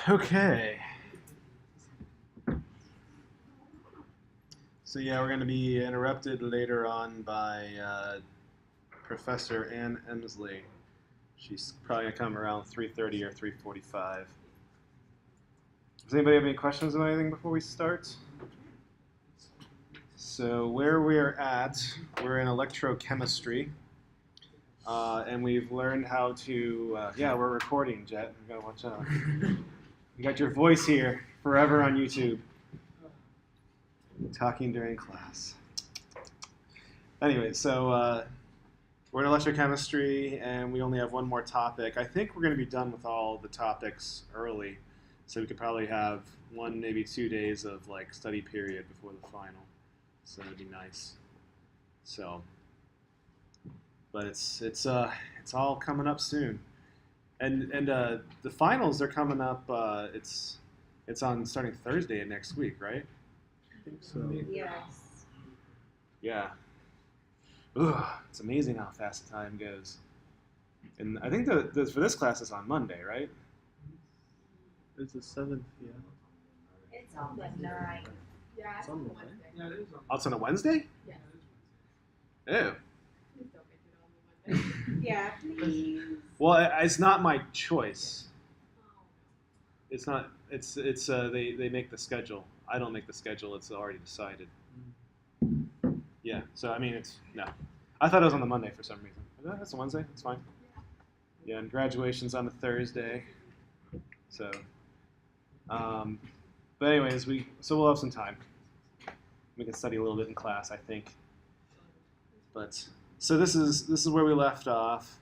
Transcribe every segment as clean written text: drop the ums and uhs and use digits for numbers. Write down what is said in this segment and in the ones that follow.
Okay. So yeah, we're going to be interrupted later on by Professor Ann Emsley. She's probably going to come around 3:30 or 3:45. Does anybody have any questions about anything before we start? So where we're at, we're in electrochemistry. And we've learned how to, yeah, we're recording, Jet. You gotta watch out. You got your voice here forever on YouTube. Talking during class. Anyway, so we're in electrochemistry, and we only have one more topic. I think we're going to be done with all the topics early, so we could probably have 1, maybe 2 days of like study period before the final. So that'd be nice. So, but it's all coming up soon, and the finals are coming up. It's on starting Thursday of next week, right? I think so. Yes. Yeah. Ugh, it's amazing how fast time goes. And I think the for this class is on Monday, right? It's the 7th, yeah. It's on the 9th. Yeah, It's on the Wednesday. Yeah, it is on. Oh, it's on a Wednesday? Yeah. Ew. Please don't make it on the Monday. Yeah, please. Well, it's not my choice. It's not. It's they make the schedule. I don't make the schedule. It's already decided. Yeah. So I mean, it's no. I thought it was on the Monday for some reason. No, that's a Wednesday. It's fine. Yeah, and graduation's on a Thursday. So, but anyways, we'll have some time. We can study a little bit in class, I think. But so this is where we left off,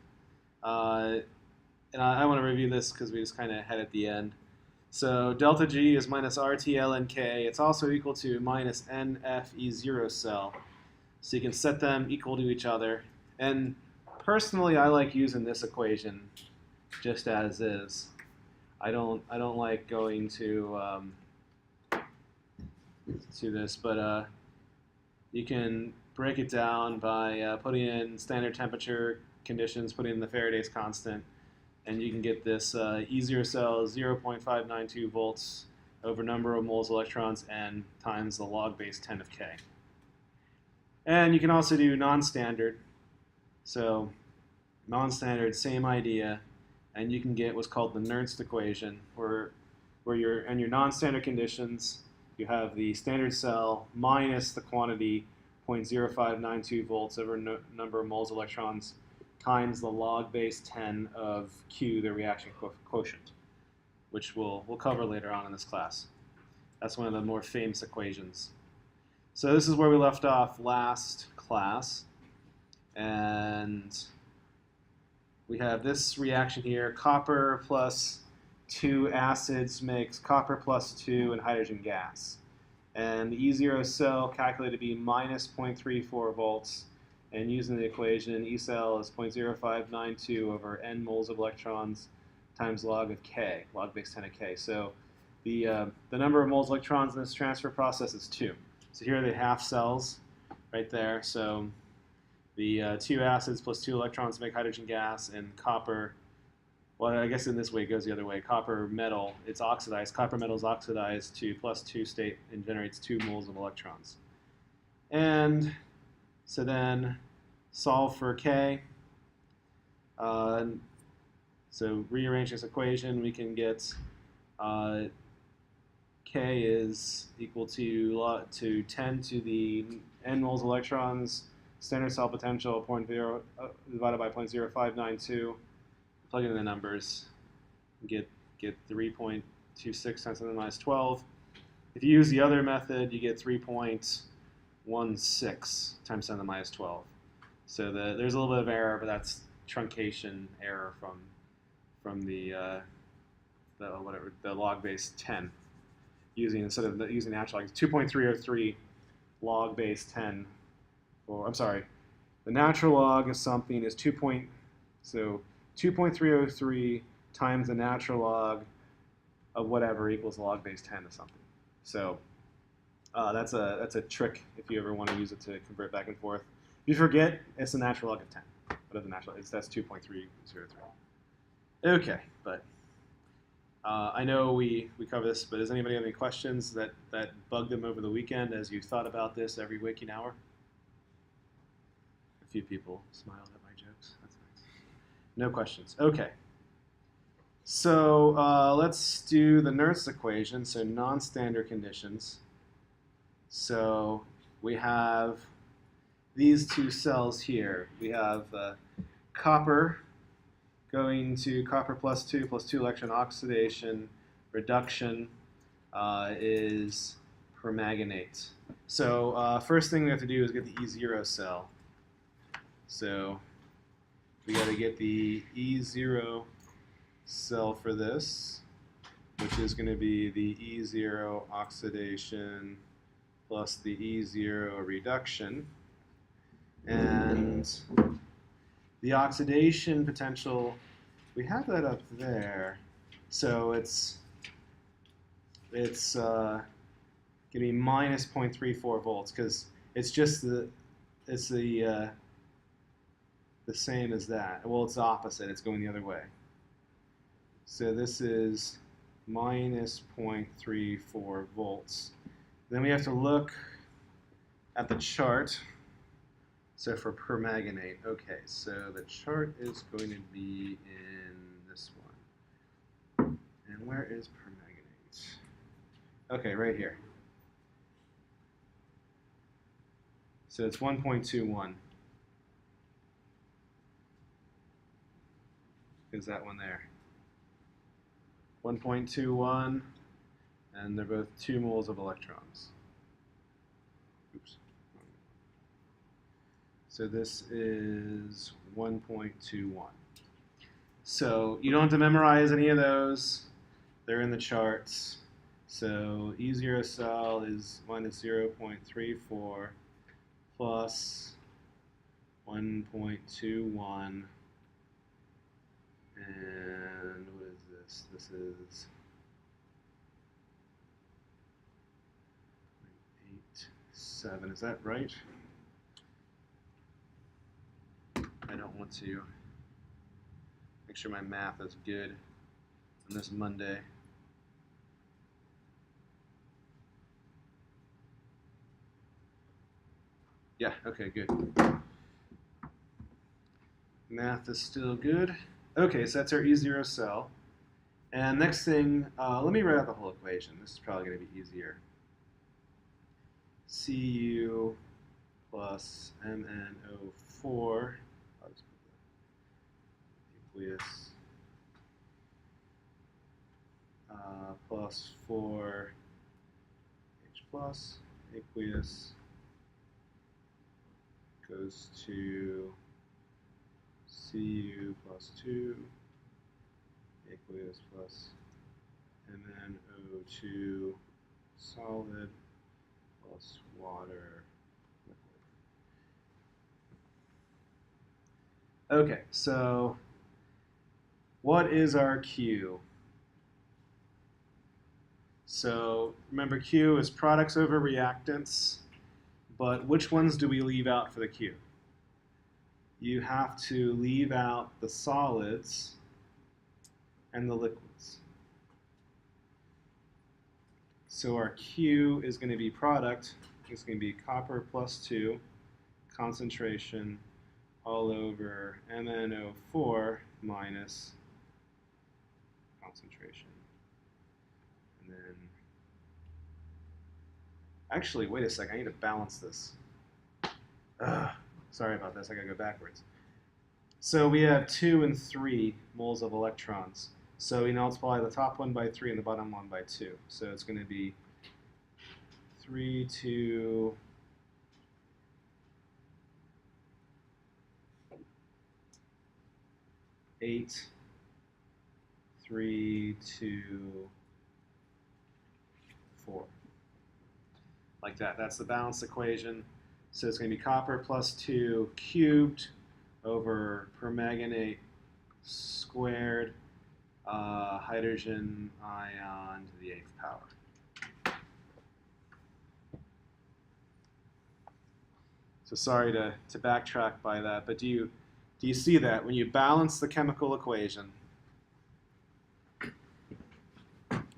and I want to review this because we just kind of had at the end. So delta G is minus RTLN K. It's also equal to minus NFE0 cell. So you can set them equal to each other. And personally, I like using this equation just as is. I don't like going to this, but you can break it down by putting in standard temperature conditions, putting in the Faraday's constant, and you can get this E0 cell 0.592 volts over number of moles electrons n times the log base 10 of K. And you can also do non-standard. So non-standard, same idea, and you can get what's called the Nernst equation, where you're in your non-standard conditions, you have the standard cell minus the quantity 0.0592 volts over number of moles electrons times the log base 10 of Q, the reaction quotient, which we'll cover later on in this class. That's one of the more famous equations. So this is where we left off last class, and we have this reaction here. Copper plus 2 acids makes copper plus 2 and hydrogen gas. And the E0 cell calculated to be minus 0.34 volts. And using the equation, E cell is 0.0592 over n moles of electrons times log of K, log base 10 of K. So the number of moles of electrons in this transfer process is 2. So here are the half cells right there. So the 2 acids plus 2 electrons make hydrogen gas, and copper, well, I guess in this way it goes the other way. Copper metal, it's oxidized. Copper metal is oxidized to plus 2 state and generates 2 moles of electrons. And so then solve for K. So rearrange this equation, we can get K is equal to 10 to the n moles of electrons, standard cell potential divided by 0.0592. Plug in the numbers, get 3.26 times 10 to the minus 12. If you use the other method, you get 3.16 times 10 to the minus 12. So there's a little bit of error, but that's truncation error from the log base 10. Instead of using the actual log, 2.303 log base 10. Or I'm sorry, the natural log of something is 2.303 times the natural log of whatever equals log base 10 of something. So that's a trick if you ever want to use it to convert back and forth. If you forget, it's the natural log of 10. What is the natural? That's 2.303. Okay, but I know we cover this, but does anybody have any questions that bugged them over the weekend as you thought about this every waking hour? A few people smiled at my jokes. That's nice. No questions. Okay. So let's do the Nernst equation, so non-standard conditions. So we have these two cells here. We have copper going to copper plus 2 electron oxidation. Reduction is permanganate. So first thing we have to do is get the E0 cell. So we got to get the E0 cell for this, which is going to be the E0 oxidation plus the E0 reduction. And the oxidation potential, we have that up there. So it's going to be minus 0.34 volts because it's just the same as that. Well, it's the opposite. It's going the other way. So this is minus 0.34 volts. Then we have to look at the chart. So for permanganate, okay, so the chart is going to be in this one. And where is permanganate? Okay, right here. So it's 1.21. Is that one there? 1.21, and they're both 2 moles of electrons. Oops. So this is 1.21. So you don't have to memorize any of those. They're in the charts. So E0 cell is minus 0.34 plus 1.21. And what is this? This is 0.87. Is that right? I don't want to make sure my math is good on this Monday. Yeah, okay, good. Math is still good. Okay, so that's our E0 cell. And next thing, let me write out the whole equation. This is probably going to be easier. Cu plus MnO4. I'll just put the aqueous plus 4H plus aqueous goes to Cu plus 2 aqueous plus MnO2 solid plus water liquid. Okay, so what is our Q? So remember, Q is products over reactants, but which ones do we leave out for the Q? You have to leave out the solids and the liquids. So our Q is going to be product. It's going to be copper plus 2 concentration all over MnO4 minus concentration. And then, actually, wait a second. I need to balance this. Sorry about this. I got to go backwards. So we have 2 and 3 moles of electrons. So we multiply the top one by 3 and the bottom one by 2. So it's going to be 3, 2, 8, 3, 2, 4. Like that. That's the balanced equation. So it's going to be copper plus 2 cubed over permanganate squared, hydrogen ion to the 8th power. So sorry to backtrack by that, but do you see that when you balance the chemical equation,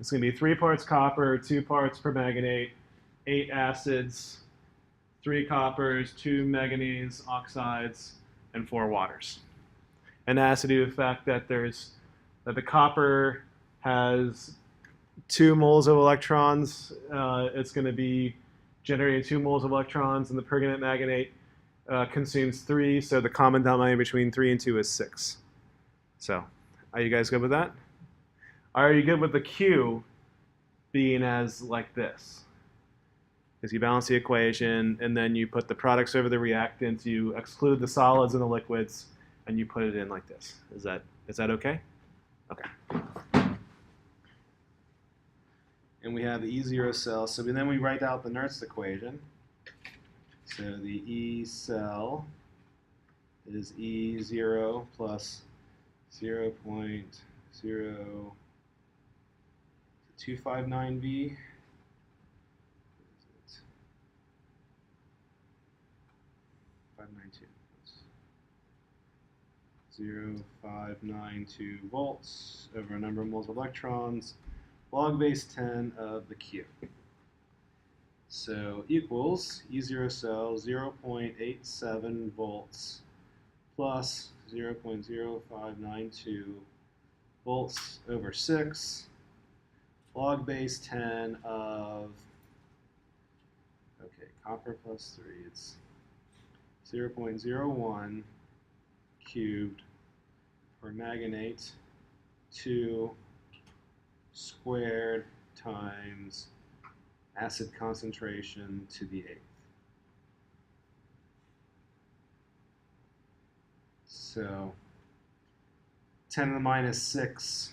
It's going to be 3 parts copper, 2 parts permanganate, 8 acids, 3 coppers, 2 manganese oxides, and 4 waters. And that has to do with the fact that the copper has 2 moles of electrons. It's going to be generating 2 moles of electrons, and the permanganate manganate consumes 3, so the common denominator between 3 and 2 is 6. So, are you guys good with that? Are you good with the Q being as like this? Because you balance the equation, and then you put the products over the reactants, you exclude the solids and the liquids, and you put it in like this. Is that okay? Okay. And we have the E0 cell, so then we write out the Nernst equation. So the E cell is E0 plus 0.0259V. 0.592 volts over a number of moles of electrons, log base 10 of the Q. So equals E0 cell 0.87 volts plus 0.0592 volts over 6, log base 10 of, okay, copper plus 3, it's 0.01 cubed permanganate 2 squared times acid concentration to the 8th. So 10 to the minus 6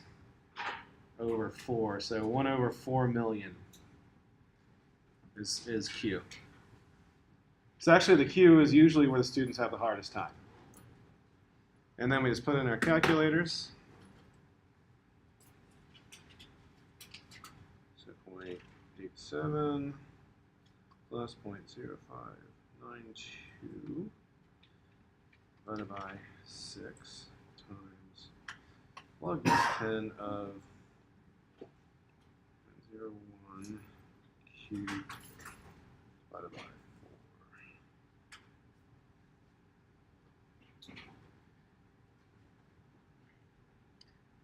over 4. So 1 over 4 million is Q. So actually the Q is usually where the students have the hardest time. And then we just put in our calculators. So 0.87 plus 0.0592 divided by 6 times log base 10 of 0.01 cubed divided by 4.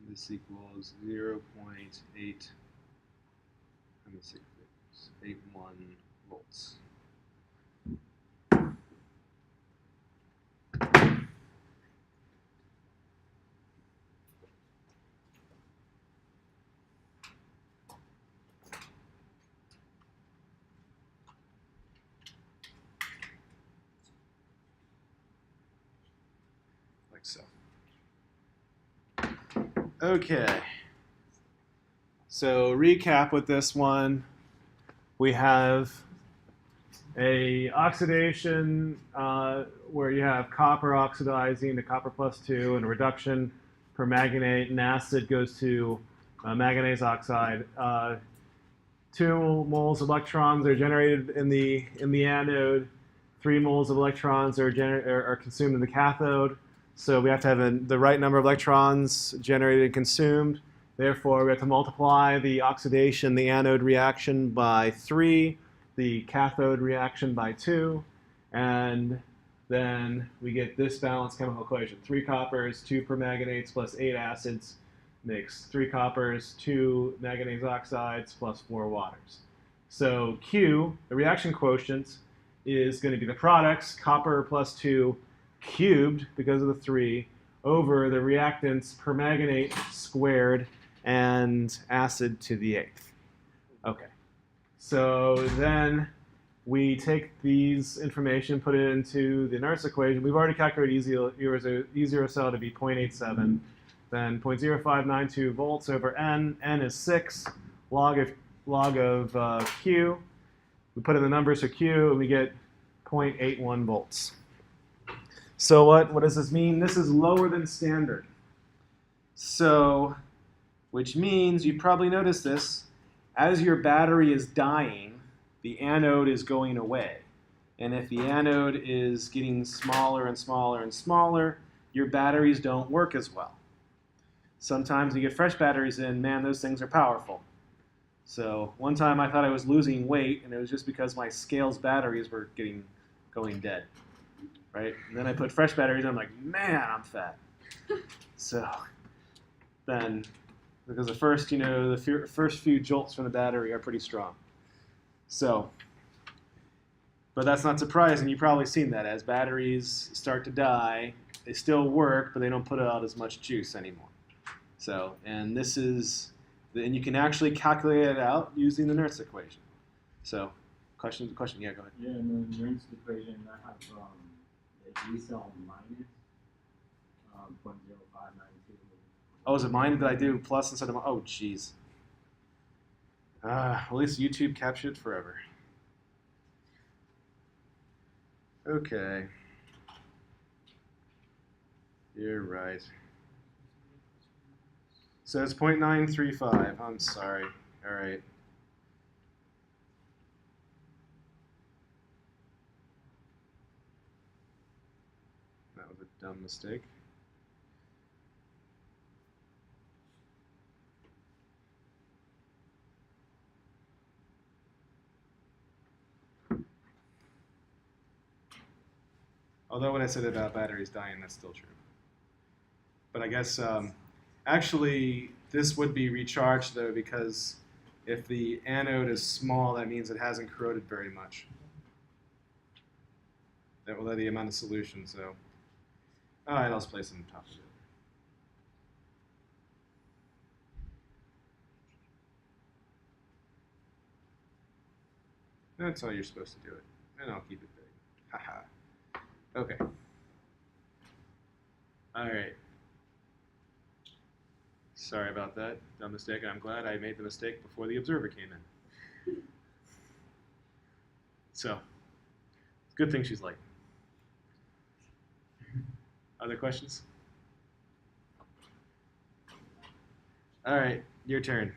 This equals 0.81 volts. Like so. Okay. So recap with this one. We have a oxidation where you have copper oxidizing to copper plus 2, and a reduction permanganate, and acid goes to manganese oxide. 2 moles of electrons are generated in the anode. 3 moles of electrons are consumed in the cathode. So we have to have the right number of electrons generated and consumed. Therefore, we have to multiply the oxidation, the anode reaction by 3, the cathode reaction by 2, and then we get this balanced chemical equation. 3 coppers, 2 permanganates plus 8 acids makes 3 coppers, 2 manganese oxides plus 4 waters. So Q, the reaction quotient, is going to be the products, copper plus 2 cubed because of the 3, over the reactants permanganate squared and acid to the 8th. Okay, so then we take these information, put it into the Nernst equation. We've already calculated E0 cell to be 0.87, then 0.0592 volts over N. N is 6, log of Q. We put in the numbers for Q, and we get 0.81 volts. So what does this mean? This is lower than standard. So, which means you probably noticed this, as your battery is dying, the anode is going away. And if the anode is getting smaller and smaller and smaller, your batteries don't work as well. Sometimes you get fresh batteries in, man, those things are powerful. So one time I thought I was losing weight, and it was just because my scales batteries were going dead, right? And then I put fresh batteries, and I'm like, man, I'm fat. So then, because the first, first few jolts from the battery are pretty strong. So, but that's not surprising. You've probably seen that as batteries start to die, they still work, but they don't put out as much juice anymore. So, and you can actually calculate it out using the Nernst equation. So, question, yeah, go ahead. Yeah, in the Nernst equation, I have the E cell minus 0.0592. Oh, is it mine? Did I do plus instead of? Oh, jeez. At least YouTube captured it forever. Okay. You're right. So it's 0.935. I'm sorry. All right. That was a dumb mistake. Although when I said about batteries dying, that's still true. But I guess actually this would be recharged though, because if the anode is small, that means it hasn't corroded very much. That will add the amount of solution. So, all right, I'll just place it on top of it. That's how you're supposed to do it, and I'll keep it big. Haha. Okay. All right. Sorry about that. Dumb mistake. I'm glad I made the mistake before the observer came in. So, good thing she's late. Other questions? All right, your turn.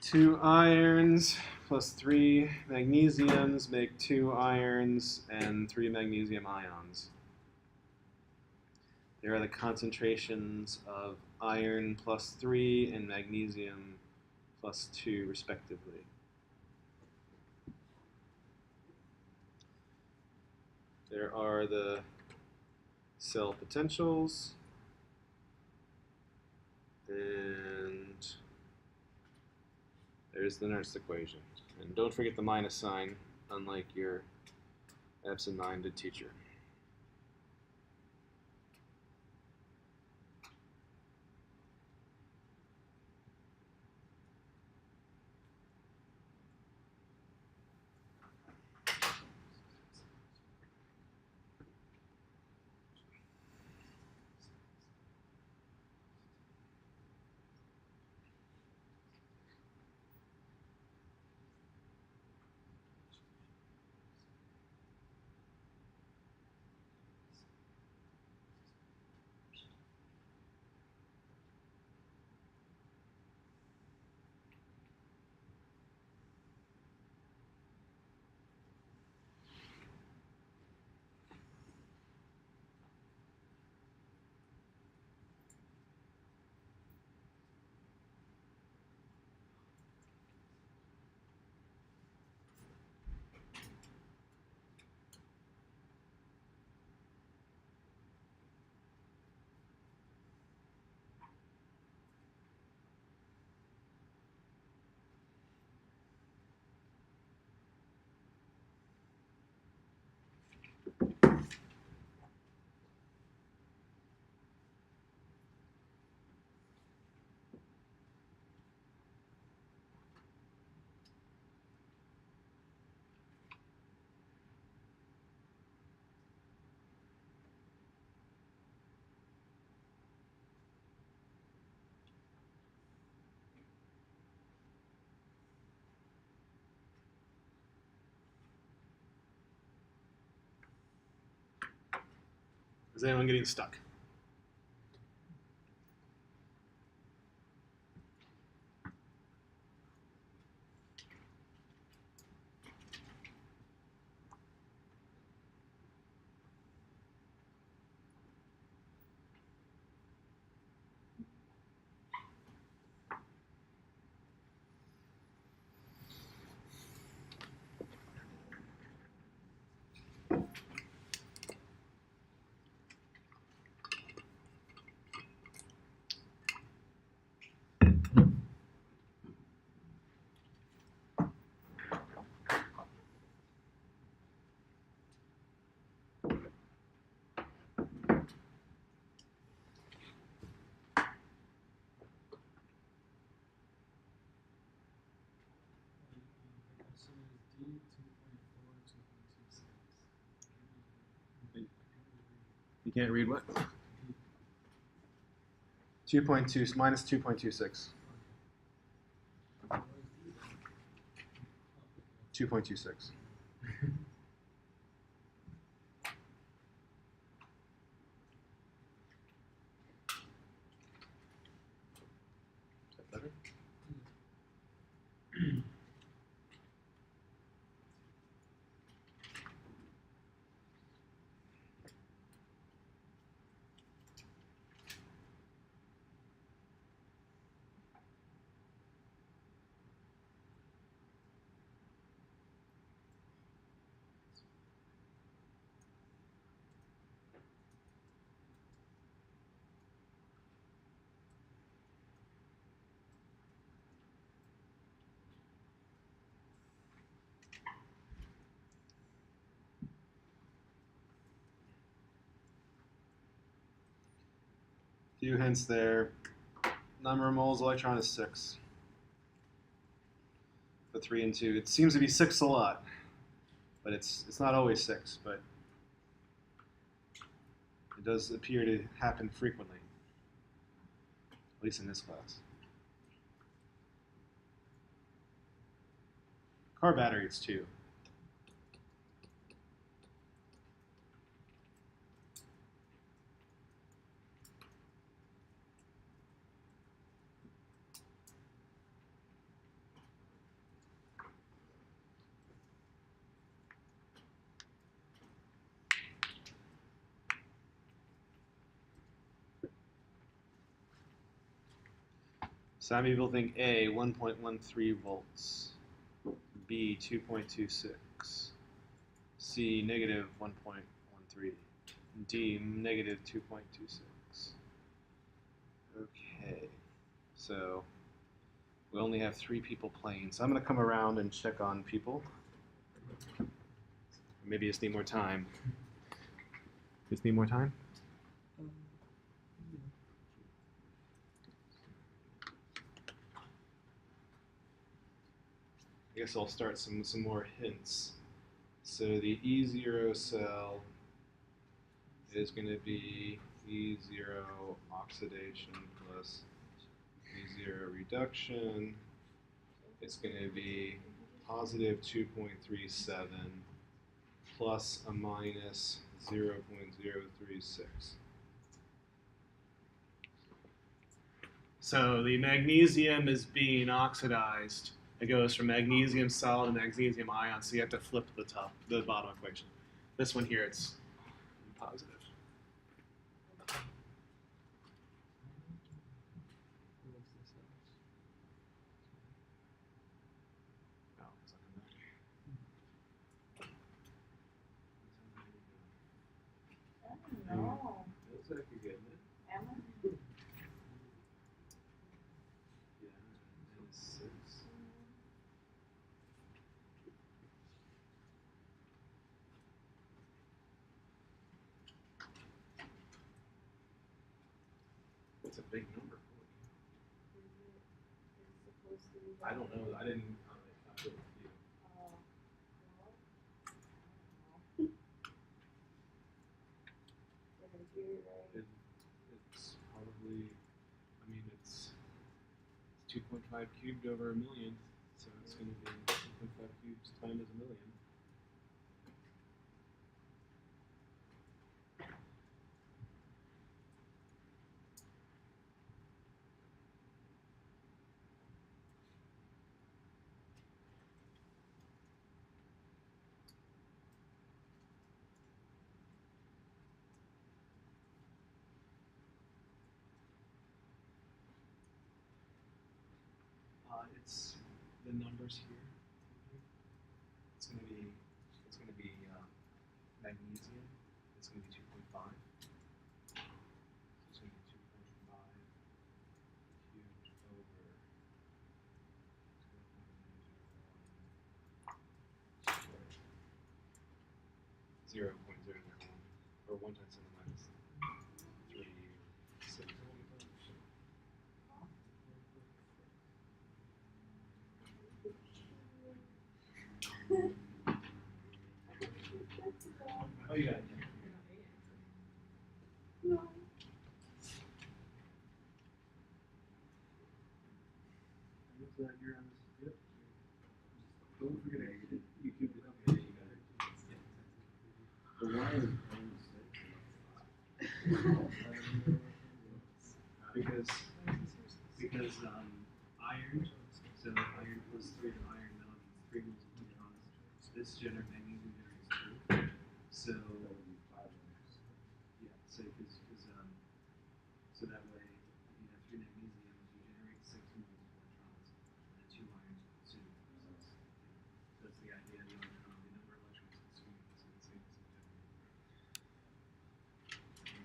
Two irons plus 3 magnesiums make 2 irons and 3 magnesium ions. There are the concentrations of iron plus 3 and magnesium plus 2, respectively. There are the cell potentials, and there's the Nernst equation. And don't forget the minus sign, unlike your absent-minded teacher. Is anyone getting stuck? You can't read what? 2.2 minus 2.26. 2.26. Is that better? Few hints there. Number of moles electron is 6. For 3 and 2. It seems to be 6 a lot, but it's not always 6, but it does appear to happen frequently, at least in this class. Car battery is 2. Some people think A, 1.13 volts. B, 2.26. C, negative 1.13. D, negative 2.26. Okay, so we only have 3 people playing. So I'm going to come around and check on people. Maybe just need more time. Just need more time? I guess I'll start some more hints. So the E0 cell is going to be E0 oxidation plus E0 reduction. It's going to be positive 2.37 plus a minus 0.036. So the magnesium is being oxidized. It goes from magnesium solid to magnesium ion, so you have to flip the bottom equation. This one here, it's positive. Oh, it's not coming back. I don't know. Looks like you're getting it. Am I? Yeah, and 6. It's a big number. I don't know. I didn't calculate it with you. It's probably, I mean, it's 2.5 cubed over a million, so it's going to be 2.5 cubes times a million. It's the numbers here. It's going to be magnesium. It's going to be 2.5. It's going to be 2.5 cubed over 0.001, or 1 times 10 to the minus 3, 6. this magnesium generates 2. So That would be 5 layers. yeah, so that way if you have 3 magnesiums, you generate 6 moles of electrons, and then 2 irons, 2. So that's the idea. The number of electrons consumed is the same as the generated.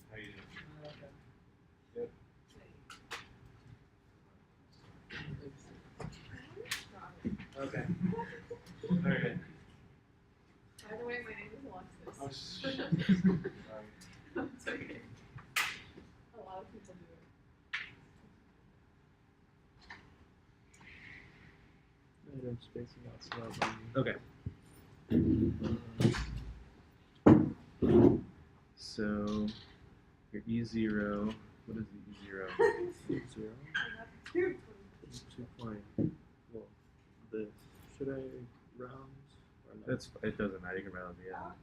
How you doing? Yep. Okay. All right. By the way, my name is Alexis. Oh, It's okay. A lot of people do it. Item spacing out so that Okay. So your E0, what is the E0? 0. 2 point. Well, this. Should I round or not? It doesn't matter. You can round the end.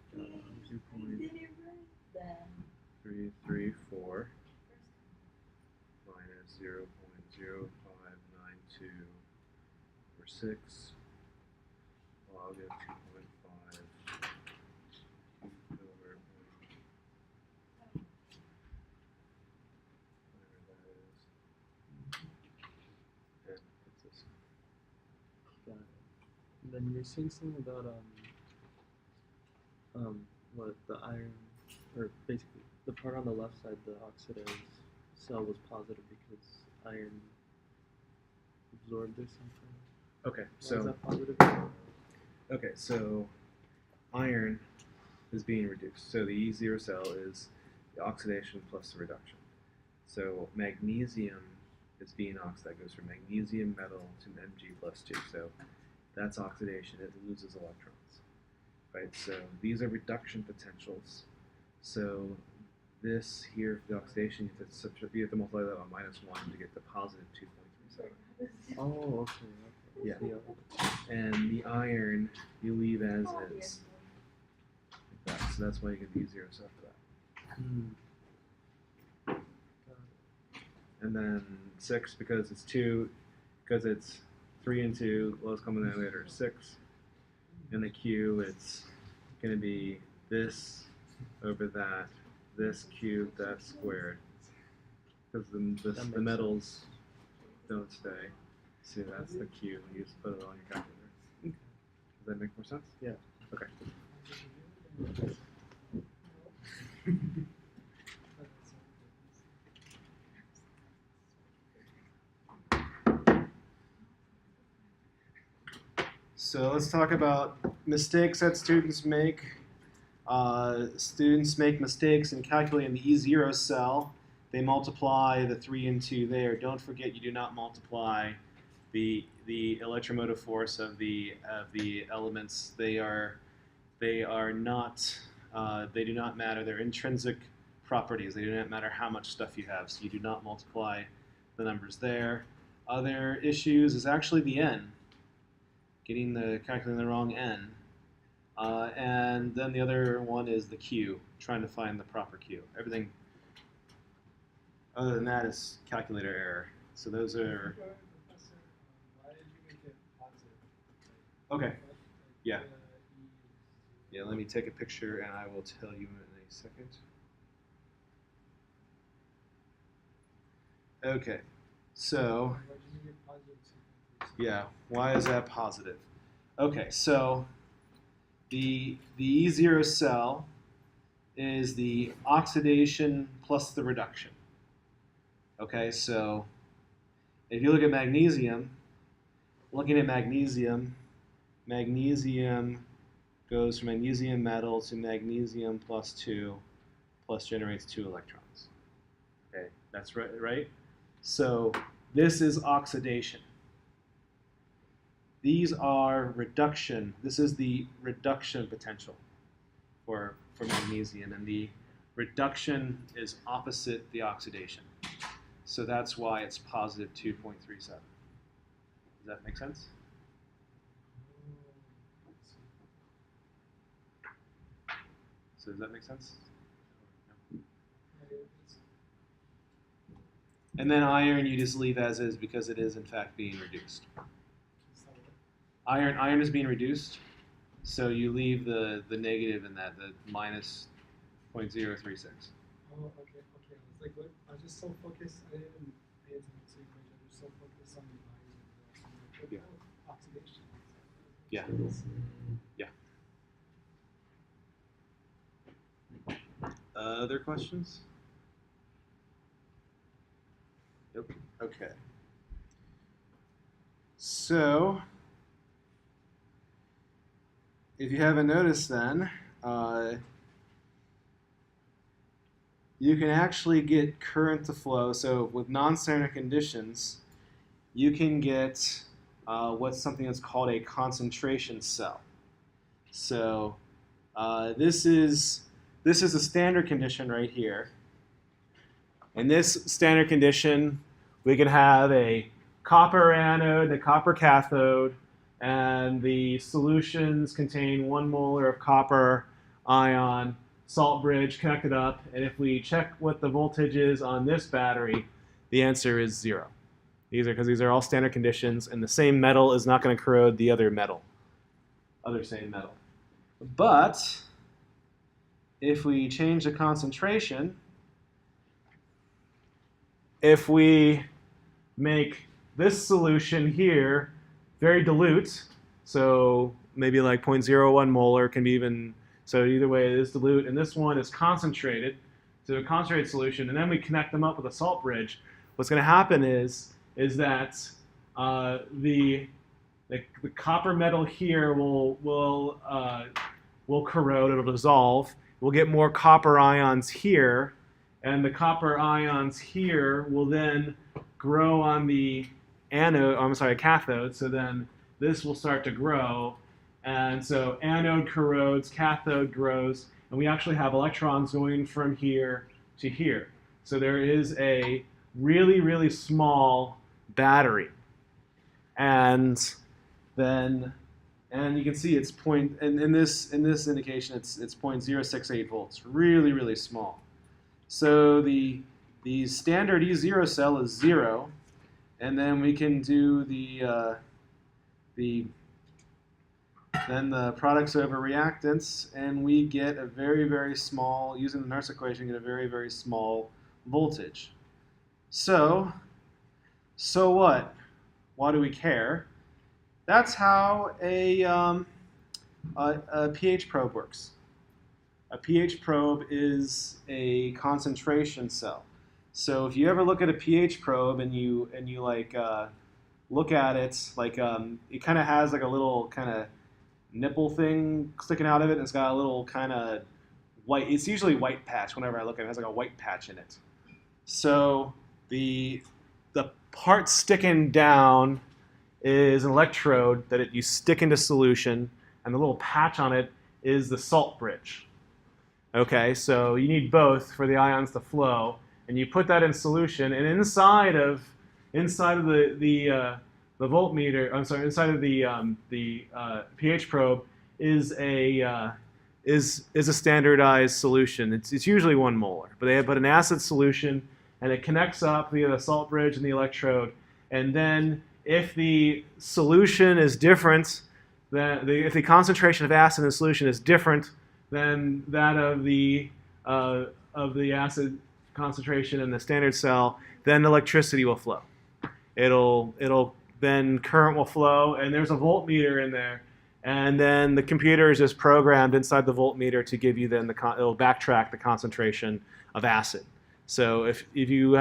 2.334 minus 0.0592 over 6 log of 2.5 over whatever that is. And what's this? Got it. And then you're saying something about what the iron, or basically the part on the left side, the oxidized cell was positive because iron absorbed or something. Okay, Why is so that positive? iron is being reduced. So the E0 cell is the oxidation plus the reduction. So magnesium is being oxidized. Goes from magnesium metal to Mg plus 2. So that's oxidation. It loses electrons. Right. So these are reduction potentials. So this here for the oxidation, you have to multiply that by -1 to get the positive 2.37. Oh, okay. Yeah. See, And the iron you leave as is. Like that. So that's why you get the E0 cell for that. Got it. And then 6 because it's 3 and 2, lowest common denominator is 6. In the Q, it's going to be this over that, this cubed, that squared. Because the metals don't stay. See, that's the Q. You just put it on your calculator. Okay. Does that make more sense? Yeah. Okay. So let's talk about mistakes that students make. Students make mistakes in calculating the E0 cell. They multiply the 3 and 2 there. Don't forget you do not multiply the electromotive force of the elements. They do not matter. They're intrinsic properties. They do not matter how much stuff you have. So you do not multiply the numbers there. Other issues is actually the n. Calculating the wrong n. And then the other one is the q, trying to find the proper q. Everything other than that is calculator error. So those are... Professor, why did you make it positive? Okay. Yeah. Yeah, let me take a picture and I will tell you in a second. Okay, so... Why did you make it positive? Yeah, why is that positive? Okay, so the E0 cell is the oxidation plus the reduction. Okay, so if you look at magnesium, magnesium goes from magnesium metal to magnesium plus 2 plus generates 2 electrons. Okay, that's right? So this is oxidation. These are reduction. This is the reduction potential for magnesium, and the reduction is opposite the oxidation. So that's why it's positive 2.37. Does that make sense? So does that make sense? And then iron you just leave as is because it is in fact being reduced. Iron is being reduced, so you leave the negative in that, the minus 0.036. Oh, okay. I was like, what? I was just so focused. I didn't pay attention to the equation. I was just so focused on the iron. Yeah. Oxidation. Yeah. Yeah. Other questions? Nope. Okay. So, if you haven't noticed then, you can actually get current to flow. So with non-standard conditions, you can get what's something that's called a concentration cell. So this is a standard condition right here. In this standard condition, we can have a copper anode, a copper cathode, and the solutions contain 1 molar of copper ion, salt bridge connected up, and if we check what the voltage is on this battery, the answer is 0. These are all standard conditions, and the same metal is not going to corrode the other same metal. But if we change the concentration, if we make this solution here very dilute, so maybe like 0.01 molar, can be even, so either way it is dilute, and this one is concentrated, so a concentrated solution, and then we connect them up with a salt bridge, what's going to happen is that the copper metal here will corrode, it'll dissolve, we'll get more copper ions here, and the copper ions here will then grow on the cathode, so then this will start to grow, and so anode corrodes, cathode grows, and we actually have electrons going from here to here. So there is a really, really small battery. And you can see it's in this indication it's 0.068 volts, really, really small. So the standard E0 cell is 0, and then we can do then the products over reactants, and we get a very, very small, using the Nernst equation, get a very, very small voltage. So what? Why do we care? That's how a pH probe works. A pH probe is a concentration cell. So if you ever look at a pH probe and you like look at it, like it kind of has like a little kind of nipple thing sticking out of it, and it's got a little kind of white. It's usually white patch. Whenever I look at it, it has like a white patch in it. So the part sticking down is an electrode that you stick into solution, and the little patch on it is the salt bridge. Okay, so you need both for the ions to flow, and you put that in solution, and inside of the voltmeter, inside of the pH probe is a standardized solution. It's usually 1 molar, but they put an acid solution, and it connects up via the salt bridge and the electrode, and then if the solution is different, if the concentration of acid in the solution is different than that of the acid concentration in the standard cell, then electricity will flow. Then current will flow, and there's a voltmeter in there, and then the computer is just programmed inside the voltmeter to give you then it'll backtrack the concentration of acid. So if you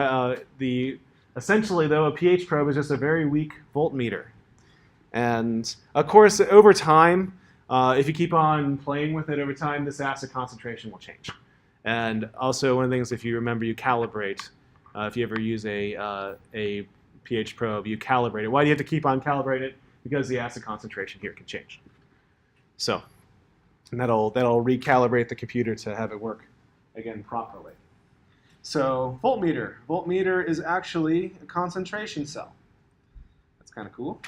essentially though a pH probe is just a very weak voltmeter, and of course over time, if you keep on playing with it over time, this acid concentration will change. And also one of the things, if you remember, you calibrate. If you ever use a pH probe, you calibrate it. Why do you have to keep on calibrating it? Because the acid concentration here can change. So, and that'll recalibrate the computer to have it work again properly. So voltmeter. Voltmeter is actually a concentration cell. That's kind of cool.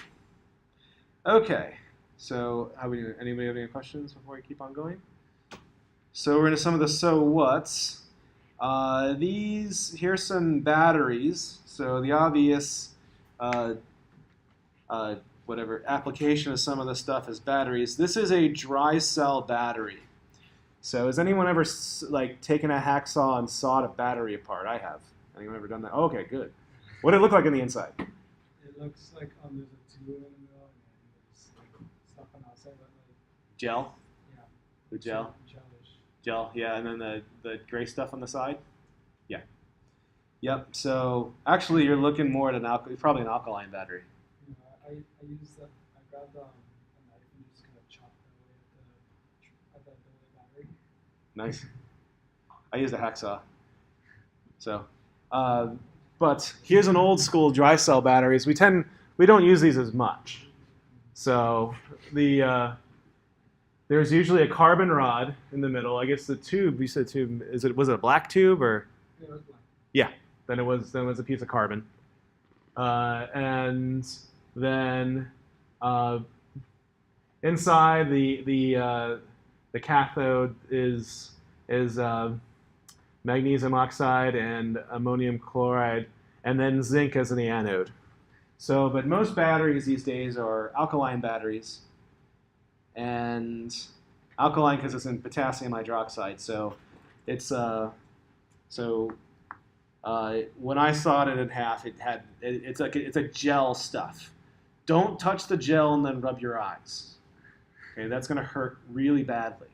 Okay, so anybody have any questions before we keep on going? So we're into some of the so whats. Here's some batteries. So the obvious, uh, whatever application of some of the stuff is batteries. This is a dry cell battery. So has anyone ever like taken a hacksaw and sawed a battery apart? I have. Anyone ever done that? Oh, okay, good. What did it look like on the inside? It looks like there's a tube in the middle and there's like stuff on the outside, but like Gel. yeah, The gel. gelish. Gel. Yeah, and then the gray stuff on the side. Yeah. Yep. So actually, you're looking more at probably an alkaline battery. You know, I grabbed a knife and just kind of chopped away at the battery. Nice. I used a hacksaw. So, but here's an old school dry cell batteries. We don't use these as much. So there's usually a carbon rod in the middle. I guess the tube. You said tube. Was it a black tube or? It was black. Yeah. Then it was a piece of carbon, and then inside the cathode is magnesium oxide and ammonium chloride, and then zinc as an anode. So, but most batteries these days are alkaline batteries, and alkaline because it's in potassium hydroxide. So, it's when I sawed it in half, it's a gel stuff. Don't touch the gel and then rub your eyes. Okay, that's going to hurt really badly.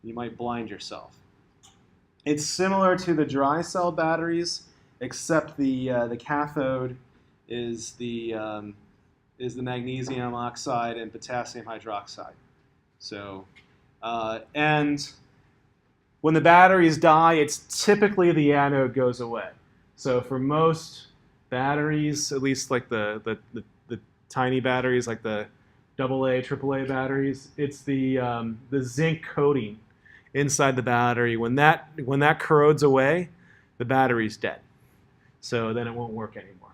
You might blind yourself. It's similar to the dry cell batteries, except the cathode is the magnesium oxide and potassium hydroxide. So, and when the batteries die, it's typically the anode goes away. So for most batteries, at least like the tiny batteries, like the AA, AAA batteries, it's the zinc coating inside the battery. When that corrodes away, the battery's dead. So then it won't work anymore.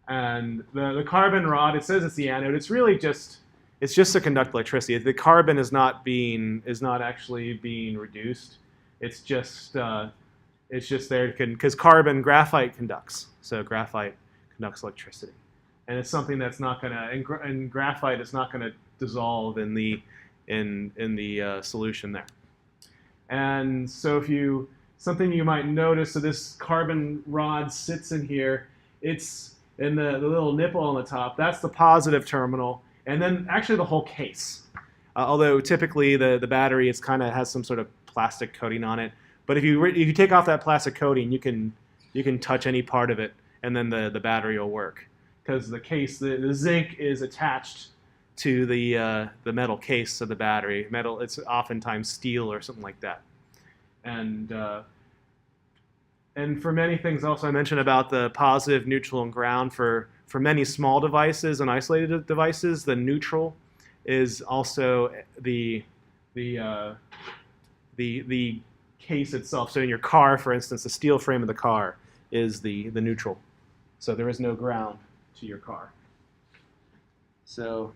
And the carbon rod, it says it's the anode. It's really just to conduct electricity. The carbon is not actually being reduced. It's just there because graphite conducts. So graphite conducts electricity, and it's something that's not gonna and graphite is not gonna dissolve in the solution there. And so something you might notice, so this carbon rod sits in here. It's in the little nipple on the top. That's the positive terminal. And then actually the whole case. Although typically the battery has some sort of plastic coating on it. But if you take off that plastic coating, you can touch any part of it, and then the battery will work. Because the zinc is attached to the metal case of the battery. Metal, it's oftentimes steel or something like that. And for many things also I mentioned about the positive, neutral, and ground for many small devices and isolated devices, the neutral is also the case itself. So in your car, for instance, the steel frame of the car is the neutral. So there is no ground to your car. So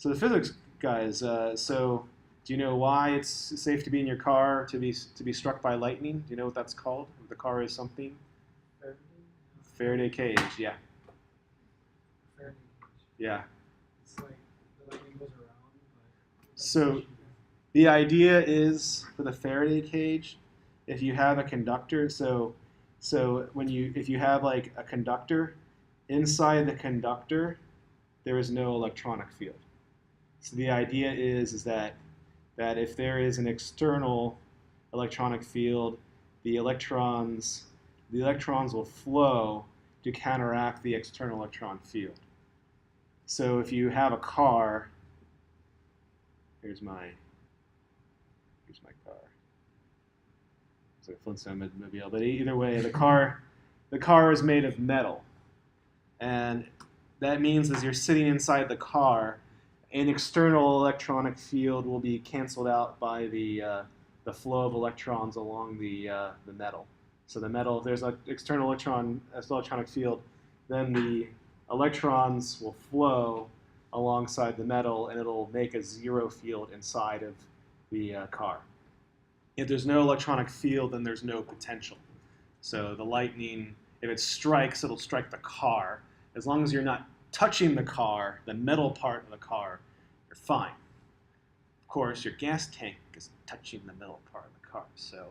the physics guys, so do you know why it's safe to be in your car to be struck by lightning? Do you know what that's called? The car is something? Faraday cage, yeah. Faraday cage. Yeah. It's like the lightning goes around. So the idea is for the Faraday cage, if you have a conductor, so if you have like a conductor, inside the conductor, there is no electronic field. So the idea is that if there is an external electronic field, the electrons will flow to counteract the external electron field. So if you have a car, here's my car. It's like a Flintstone mobile, but either way, the car is made of metal, and that means as you're sitting inside the car, an external electronic field will be canceled out by the flow of electrons along the metal. So the metal, if there's an external electronic field, then the electrons will flow alongside the metal, and it'll make a zero field inside of the car. If there's no electronic field, then there's no potential. So the lightning, if it strikes, it'll strike the car. As long as you're not touching the car, the metal part of the car, you're fine. Of course, your gas tank is touching the metal part of the car, so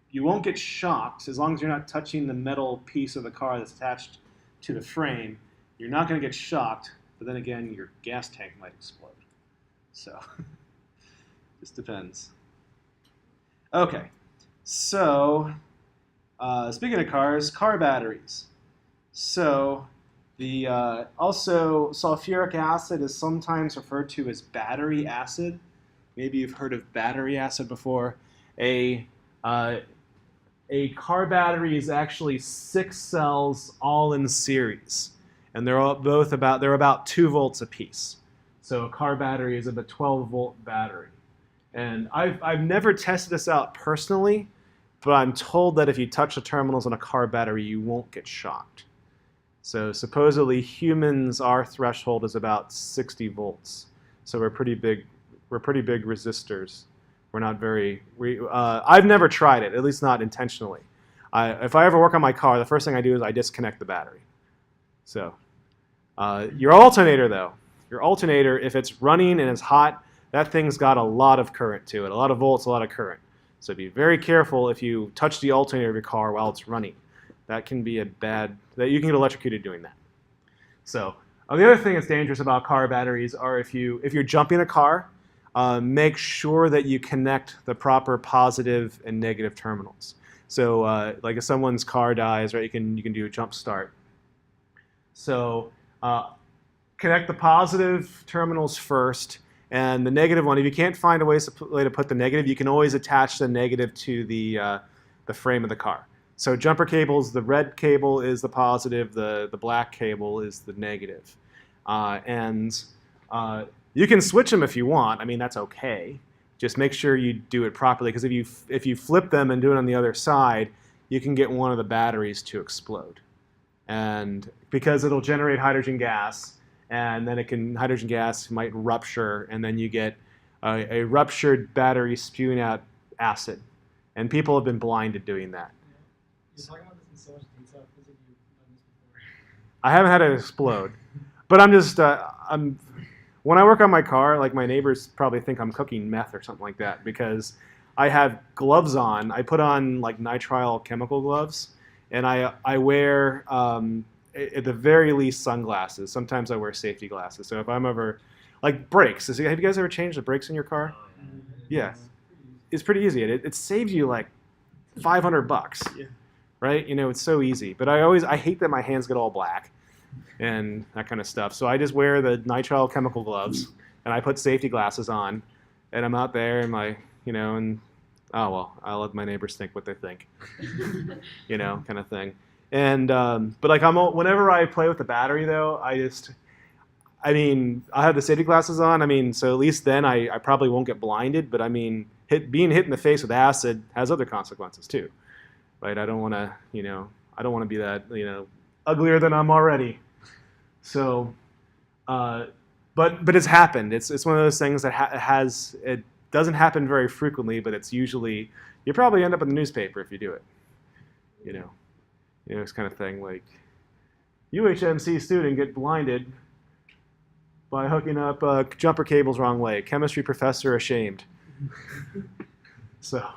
you won't get shocked as long as you're not touching the metal piece of the car that's attached to the frame. You're not going to get shocked, but then again, your gas tank might explode. So, just depends. Okay, so speaking of cars, car batteries. So, also sulfuric acid is sometimes referred to as battery acid. Maybe you've heard of battery acid before. A car battery is actually 6 cells all in series, and they're about 2 volts apiece. So a car battery is a 12-volt battery. And I've never tested this out personally, but I'm told that if you touch the terminals on a car battery, you won't get shocked. So supposedly humans, our threshold is about 60 volts. So we're pretty big resistors. We're not very. I've never tried it, at least not intentionally. If I ever work on my car, the first thing I do is I disconnect the battery. So your alternator, though, if it's running and it's hot, that thing's got a lot of current to it, a lot of volts, a lot of current. So be very careful if you touch the alternator of your car while it's running. That can be you can get electrocuted doing that. So the other thing that's dangerous about car batteries are if you're jumping a car, make sure that you connect the proper positive and negative terminals. So like if someone's car dies, right, you can do a jump start. So connect the positive terminals first, and the negative one, if you can't find a way to put the negative, you can always attach the negative to the frame of the car. So jumper cables, the red cable is the positive, the black cable is the negative. You can switch them if you want. I mean, that's okay. Just make sure you do it properly, because if you flip them and do it on the other side, you can get one of the batteries to explode. And because it'll generate hydrogen gas, and then hydrogen gas might rupture, and then you get a ruptured battery spewing out acid. And people have been blinded doing that. You're talking about this in so much detail. I feel like you've done this before. I haven't had it explode, but I'm just when I work on my car, like my neighbors probably think I'm cooking meth or something like that, because I have gloves on. I put on like nitrile chemical gloves, and I wear at the very least sunglasses. Sometimes I wear safety glasses. So if I'm ever like brakes, have you guys ever changed the brakes in your car? Yeah, it's pretty easy. It saves you like $500. Yeah. Right? You know, it's so easy. But I hate that my hands get all black and that kind of stuff. So I just wear the nitrile chemical gloves, and I put safety glasses on, and I'm out there and oh well, I'll let my neighbors think what they think, kind of thing. And but like whenever I play with the battery though, I have the safety glasses on. So at least then I probably won't get blinded. But being hit in the face with acid has other consequences too. Right? I don't want to be that, uglier than I'm already. So, but it's happened. It's one of those things that it doesn't happen very frequently, but it's usually, you probably end up in the newspaper if you do it. This kind of thing, like UHMC student get blinded by hooking up jumper cables wrong way. Chemistry professor ashamed. But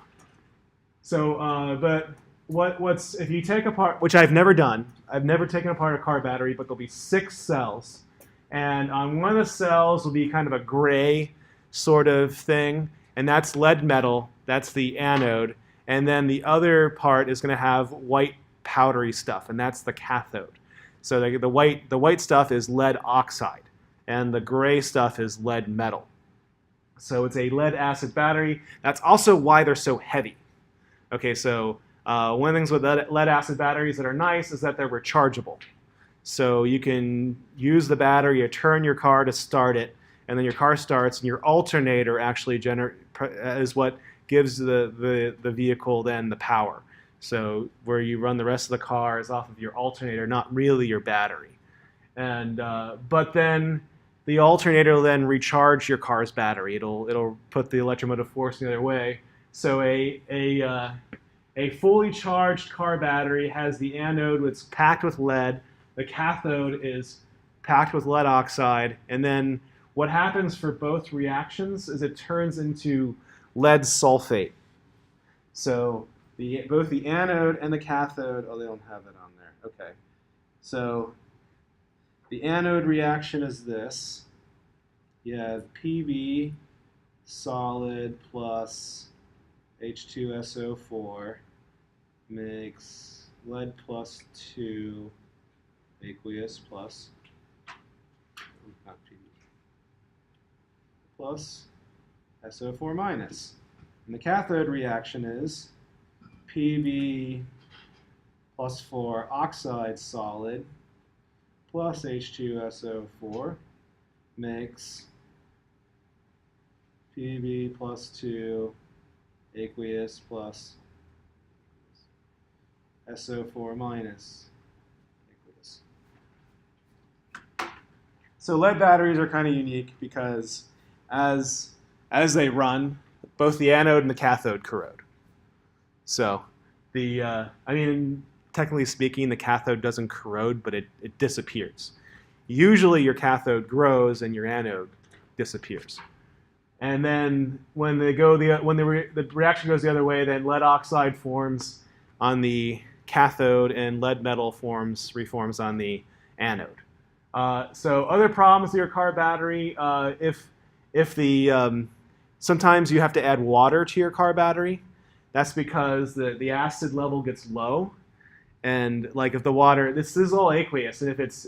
what's if you take apart, which I've never done, I've never taken apart a car battery, but there'll be 6 cells, and on one of the cells will be kind of a gray sort of thing, and that's lead metal. That's the anode, and then the other part is going to have white powdery stuff, and that's the cathode. So the white stuff is lead oxide, and the gray stuff is lead metal. So it's a lead acid battery. That's also why they're so heavy. Okay, so one of the things with lead acid batteries that are nice is that they're rechargeable. So you can use the battery, you turn your car to start it, and then your car starts, and your alternator actually is what gives the vehicle then the power. So where you run the rest of the car is off of your alternator, not really your battery. And but then the alternator will then recharge your car's battery. It'll put the electromotive force the other way. So a fully charged car battery has the anode that's packed with lead. The cathode is packed with lead oxide. And then what happens for both reactions is it turns into lead sulfate. So both the anode and the cathode, oh, they don't have it on there. Okay. So the anode reaction is this. You have Pb solid plus H2SO4 makes lead plus 2 aqueous plus, not Pb, plus SO4 minus. And the cathode reaction is Pb plus 4 oxide solid plus H2SO4 makes Pb plus 2 aqueous plus SO4 minus aqueous. So lead batteries are kind of unique because as they run, both the anode and the cathode corrode. So technically speaking, the cathode doesn't corrode, but it disappears. Usually your cathode grows and your anode disappears. And then when the reaction goes the other way, then lead oxide forms on the cathode and lead metal reforms on the anode. So other problems with your car battery, sometimes you have to add water to your car battery. That's because the acid level gets low. And like if the water, this is all aqueous, and if it's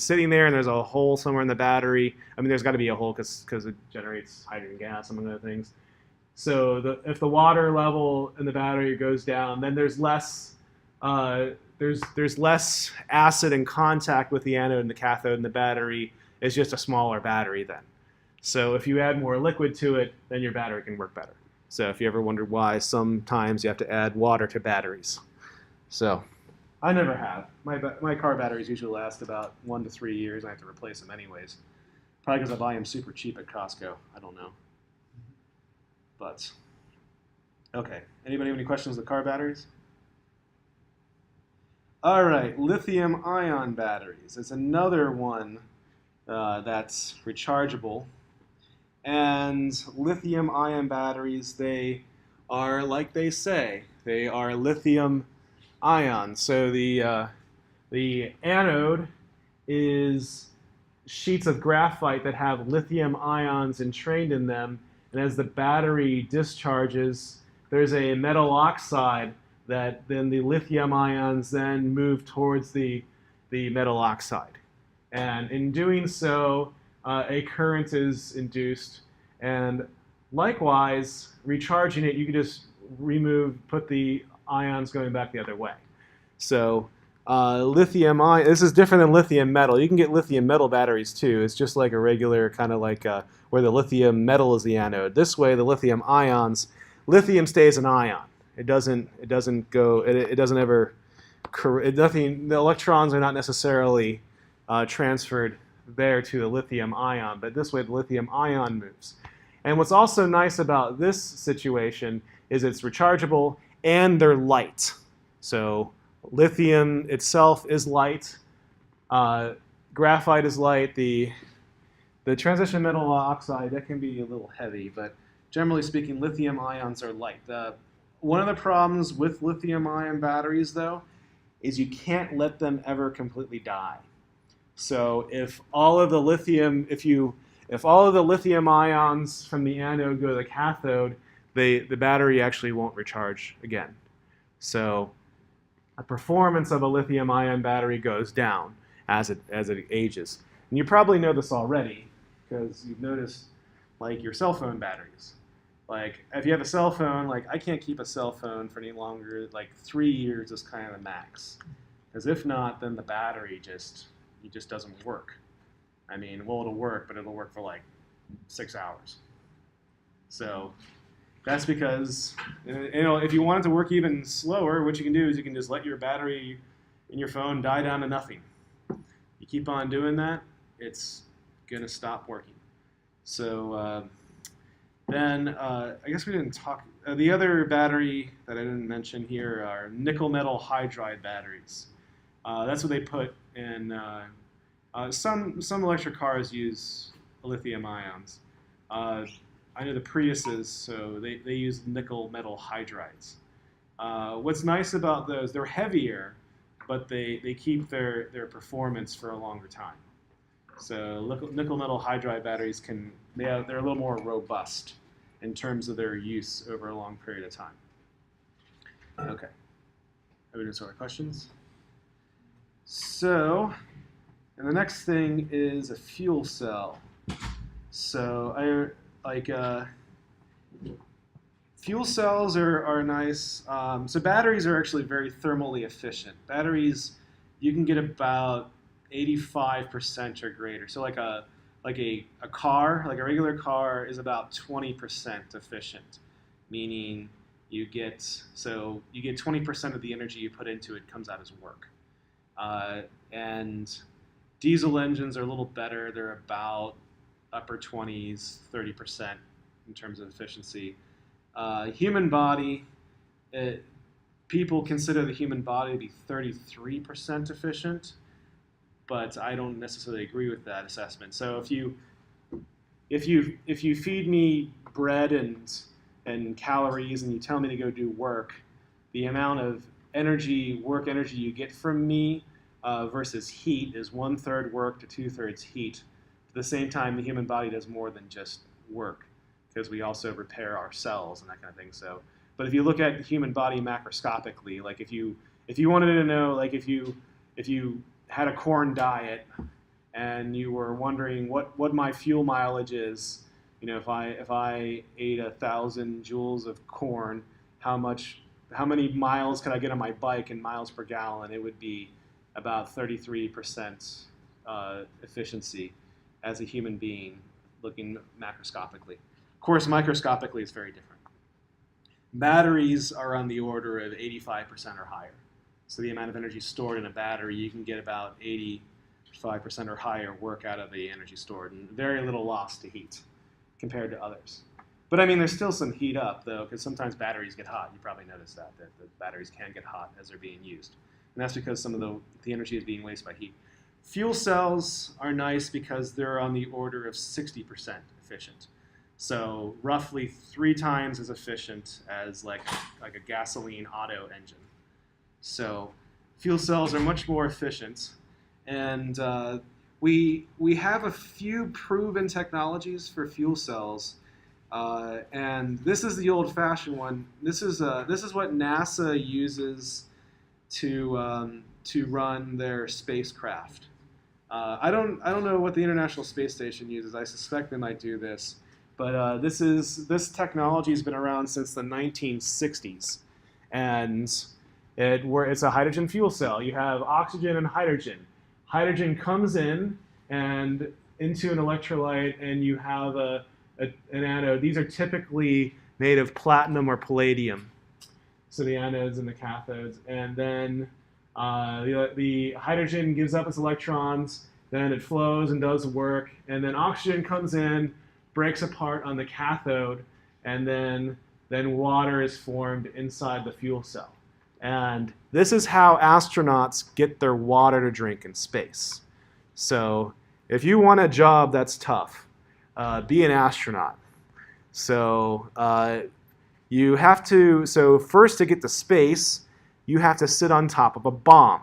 sitting there and there's a hole somewhere in the battery, I mean there's got to be a hole because it generates hydrogen gas among other things. So if the water level in the battery goes down, then there's less acid in contact with the anode and the cathode, and the battery is just a smaller battery then. So if you add more liquid to it, then your battery can work better. So if you ever wondered why sometimes you have to add water to batteries. So, I never have. My car batteries usually last about 1 to 3 years. I have to replace them anyways. Probably because I buy them super cheap at Costco. I don't know. But, okay. Anybody have any questions with car batteries? All right, lithium-ion batteries. It's another one that's rechargeable. And lithium-ion batteries, they are like they say. They are lithium ions. So the anode is sheets of graphite that have lithium ions entrained in them, and as the battery discharges, there's a metal oxide that then the lithium ions then move towards the metal oxide. And in doing so, a current is induced, and likewise, recharging it, you can just put the ions going back the other way. So lithium ion, this is different than lithium metal. You can get lithium metal batteries too. It's just like a regular kind of like where the lithium metal is the anode. This way, the lithium ions, lithium stays an ion. It doesn't ever, the electrons are not necessarily transferred there to the lithium ion, but this way the lithium ion moves. And what's also nice about this situation is it's rechargeable and they're light. So lithium itself is light. Graphite is light. The transition metal oxide, that can be a little heavy, but generally speaking, lithium ions are light. One of the problems with lithium ion batteries, though, is you can't let them ever completely die. So if all of the lithium ions from the anode go to the cathode, the battery actually won't recharge again. So the performance of a lithium-ion battery goes down as it ages. And you probably know this already because you've noticed, like, your cell phone batteries. Like, if you have a cell phone, like, I can't keep a cell phone for any longer. Like, 3 years is kind of the max. Because if not, then the battery just doesn't work. I mean, well, it'll work, but it'll work for like 6 hours. So that's because, if you want it to work even slower, what you can do is you can just let your battery in your phone die down to nothing. You keep on doing that, it's going to stop working. So Then I guess we didn't talk. The other battery that I didn't mention here are nickel metal hydride batteries. That's what they put in. Some electric cars use lithium ions. I know the Priuses, so they use nickel metal hydrides. What's nice about those, they're heavier, but they keep their performance for a longer time. So nickel metal hydride batteries they're a little more robust in terms of their use over a long period of time. Okay. Everybody answer our questions? So, and the next thing is a fuel cell. So fuel cells are nice. So batteries are actually very thermally efficient. Batteries, you can get about 85% or greater. So like a car, like a regular car, is about 20% efficient, meaning you get 20% of the energy you put into it comes out as work. And diesel engines are a little better. They're about upper 20s, 30% in terms of efficiency. Human body, people consider the human body to be 33% efficient, but I don't necessarily agree with that assessment. So if you feed me bread and calories and you tell me to go do work, the amount of work energy you get from me versus heat is 1/3 work to 2/3 heat. At the same time, the human body does more than just work, because we also repair our cells and that kind of thing. So, but if you look at the human body macroscopically, like if you wanted to know, like if you had a corn diet and you were wondering what my fuel mileage is, if I ate 1,000 joules of corn, how many miles could I get on my bike in miles per gallon? It would be about 33% efficiency as a human being, looking macroscopically. Of course, microscopically it's very different. Batteries are on the order of 85% or higher. So the amount of energy stored in a battery, you can get about 85% or higher work out of the energy stored, and very little loss to heat compared to others. But I mean, there's still some heat up, though, because sometimes batteries get hot. You probably noticed that the batteries can get hot as they're being used. And that's because some of the energy is being wasted by heat. Fuel cells are nice because they're on the order of 60% efficient. So roughly 3 times as efficient as like a gasoline auto engine. So fuel cells are much more efficient. And we have a few proven technologies for fuel cells. And this is the old-fashioned one. This is what NASA uses to run their spacecraft. I don't know what the International Space Station uses. I suspect they might do this, but this technology has been around since the 1960s, and it's a hydrogen fuel cell. You have oxygen and hydrogen. Hydrogen comes in and into an electrolyte, and you have an anode. These are typically made of platinum or palladium. So the anodes and the cathodes, and then the hydrogen gives up its electrons, then it flows and does work, and then oxygen comes in, breaks apart on the cathode, and then water is formed inside the fuel cell. And this is how astronauts get their water to drink in space. So if you want a job that's tough, be an astronaut. So first to get to space, you have to sit on top of a bomb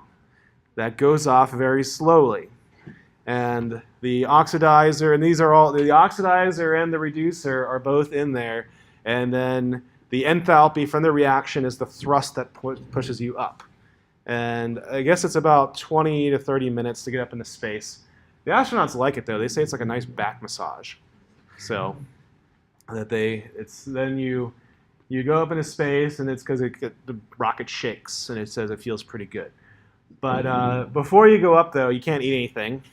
that goes off very slowly. And the oxidizer, and these are all, the oxidizer and the reducer are both in there. And then the enthalpy from the reaction is the thrust that pushes you up. And I guess it's about 20 to 30 minutes to get up into space. The astronauts like it though. They say it's like a nice back massage. So then you go up into space, and it's because the rocket shakes, and it says it feels pretty good. But before you go up, though, you can't eat anything,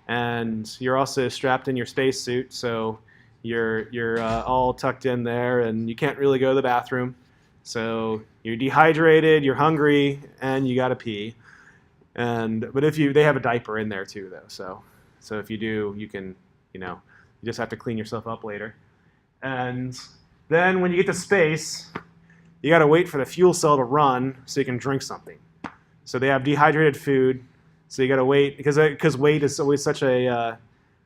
and you're also strapped in your spacesuit, so you're all tucked in there, and you can't really go to the bathroom. So you're dehydrated, you're hungry, and you gotta pee. But they have a diaper in there too, though. So if you do, you can, you just have to clean yourself up later. And then when you get to space, you got to wait for the fuel cell to run so you can drink something. So they have dehydrated food, so you got to wait because weight is always such an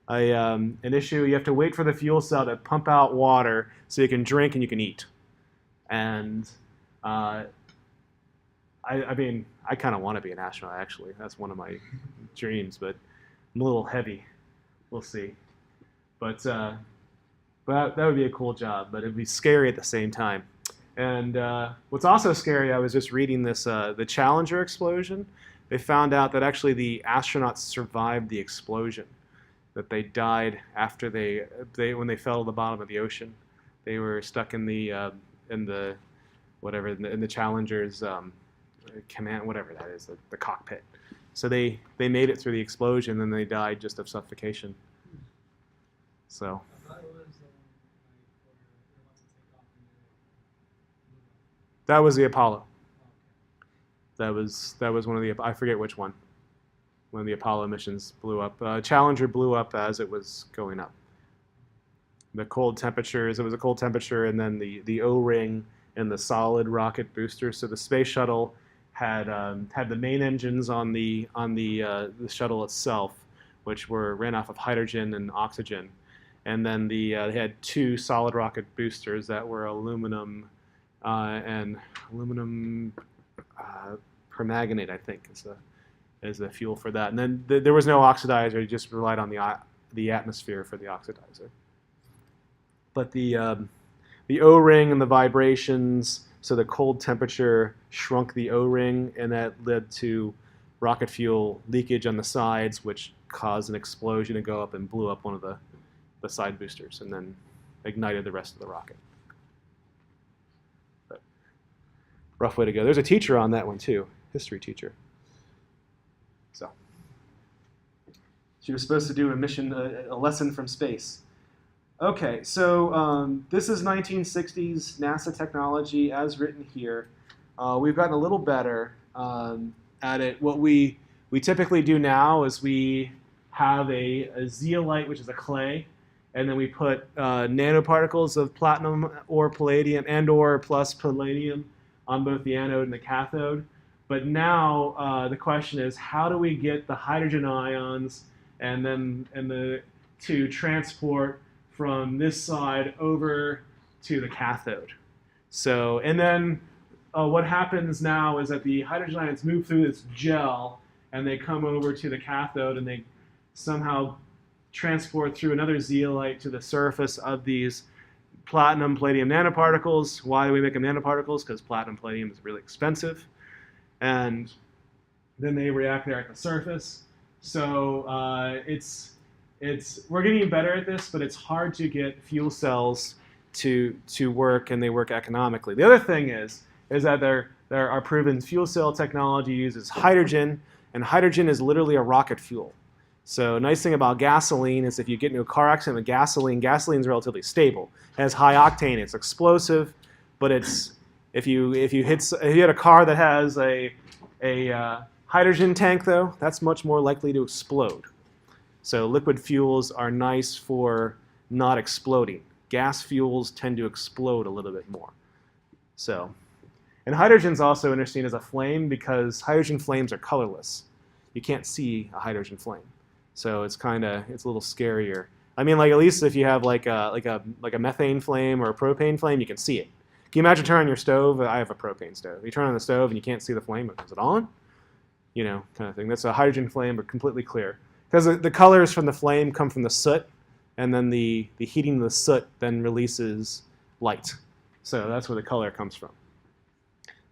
issue. You have to wait for the fuel cell to pump out water so you can drink and you can eat. And I mean, I kind of want to be an astronaut, actually. That's one of my dreams, but I'm a little heavy. We'll see. But that would be a cool job, but it'd be scary at the same time. And what's also scary, I was just reading this, the Challenger explosion. They found out that actually the astronauts survived the explosion, that they died after when they fell to the bottom of the ocean. They were stuck in the Challenger's command, whatever that is, the cockpit. So they made it through the explosion, and they died just of suffocation. So I thought it was like where they want to take off and that was the Apollo. then oh, okay. That was one of the, I forget which one. One of the Apollo missions blew up. Challenger blew up as it was going up. The cold temperatures, it was a cold temperature, and then the O-ring and the solid rocket booster. So the space shuttle had the main engines on the shuttle itself, which ran off of hydrogen and oxygen, and then they had two solid rocket boosters that were aluminum permanganate, I think, is the fuel for that. And then there was no oxidizer; you just relied on the atmosphere for the oxidizer. But the O-ring and the vibrations, so the cold temperature shrunk the O-ring, and that led to rocket fuel leakage on the sides, which caused an explosion to go up and blew up one of the side boosters, and then ignited the rest of the rocket. But rough way to go. There's a teacher on that one too, history teacher. So she was supposed to do a lesson from space. Okay, so this is 1960s NASA technology as written here. We've gotten a little better at it. What we typically do now is we have a zeolite, which is a clay, and then we put nanoparticles of platinum or palladium or plus palladium on both the anode and the cathode. But now the question is, how do we get the hydrogen ions to transport from this side over to the cathode? So, and then what happens now is that the hydrogen ions move through this gel and they come over to the cathode, and they somehow transport through another zeolite to the surface of these platinum palladium nanoparticles. Why do we make them nanoparticles? Because platinum palladium is really expensive. And then they react there at the surface. So we're getting better at this, but it's hard to get fuel cells to work, and they work economically. The other thing is that there are proven fuel cell technology uses hydrogen, and hydrogen is literally a rocket fuel. So nice thing about gasoline is if you get into a car accident with gasoline is relatively stable. It has high octane, it's explosive, but if you had a car that has a hydrogen tank though, that's much more likely to explode. So liquid fuels are nice for not exploding. Gas fuels tend to explode a little bit more. So, and hydrogen's also interesting as a flame because hydrogen flames are colorless. You can't see a hydrogen flame. So it's a little scarier. I mean, like at least if you have like a methane flame or a propane flame, you can see it. Can you imagine turning on your stove? I have a propane stove. You turn on the stove and you can't see the flame, but is it on? You know, kind of thing. That's a hydrogen flame, but completely clear. Because the colors from the flame come from the soot, and then the heating of the soot then releases light. So that's where the color comes from.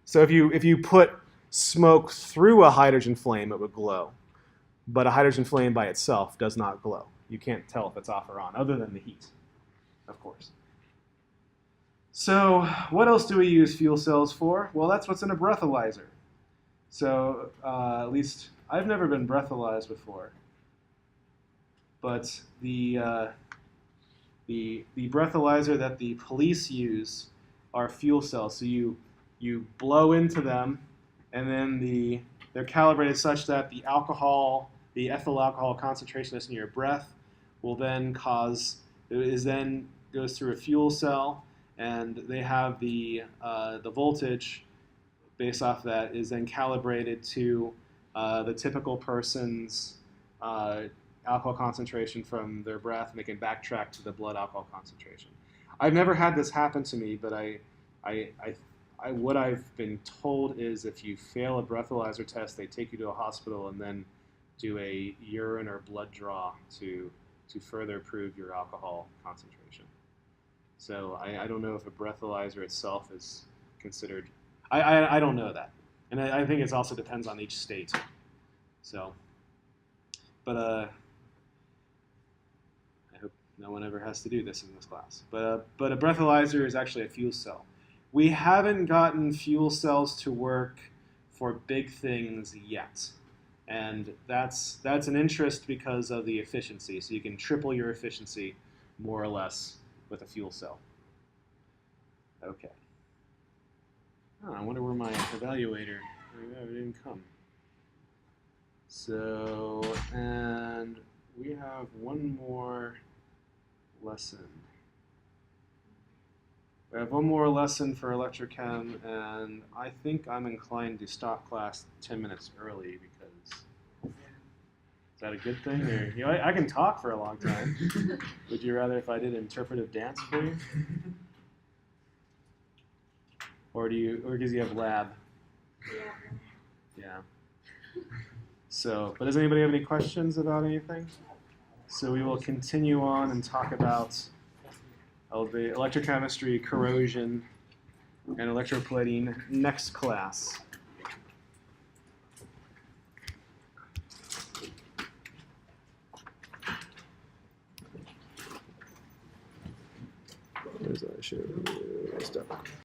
So if you put smoke through a hydrogen flame, it would glow. But a hydrogen flame by itself does not glow. You can't tell if it's off or on, other than the heat, of course. So what else do we use fuel cells for? Well, that's what's in a breathalyzer. So at least I've never been breathalyzed before. But the breathalyzer that the police use are fuel cells. So you blow into them, and then they're calibrated such that the ethyl alcohol concentration that's in your breath is then goes through a fuel cell, and they have the voltage based off that is then calibrated to the typical person's alcohol concentration from their breath, and they can backtrack to the blood alcohol concentration. I've never had this happen to me, but what I've been told is if you fail a breathalyzer test, they take you to a hospital and then do a urine or blood draw to further prove your alcohol concentration. So I don't know if a breathalyzer itself is considered. I don't know that, and I think it also depends on each state. So, but I hope no one ever has to do this in this class. But a breathalyzer is actually a fuel cell. We haven't gotten fuel cells to work for big things yet. And that's an interest because of the efficiency. So you can triple your efficiency, more or less, with a fuel cell. Okay. Oh, I wonder where my evaluator didn't come. So, and we have one more lesson. We have one more lesson for electrochem, and I think I'm inclined to stop class 10 minutes early because is that a good thing? Or, you know, I can talk for a long time. Would you rather if I did interpretive dance for you? Or because you have lab? Yeah. So, but does anybody have any questions about anything? So we will continue on and talk about the electrochemistry, corrosion, and electroplating next class. Where's that show stuff?